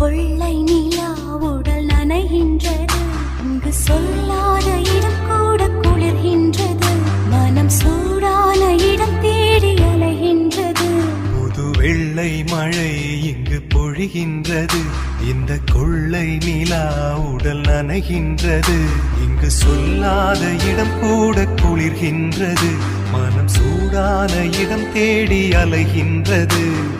கொள்ளை நிலா உடல் நனைகின்றது. இங்கு சொல்லாத இடம் கூட குளிர்கின்றது. மனம் சூடான இடம் தேடி அலைகின்றது. புது வெள்ளை மழை இங்கு பொழிகின்றது. இந்த கொள்ளை நிலா உடல் நனைகின்றது. இங்கு சொல்லாத இடம் கூட குளிர்கின்றது. மனம் சூடான இடம் தேடி அலைகின்றது.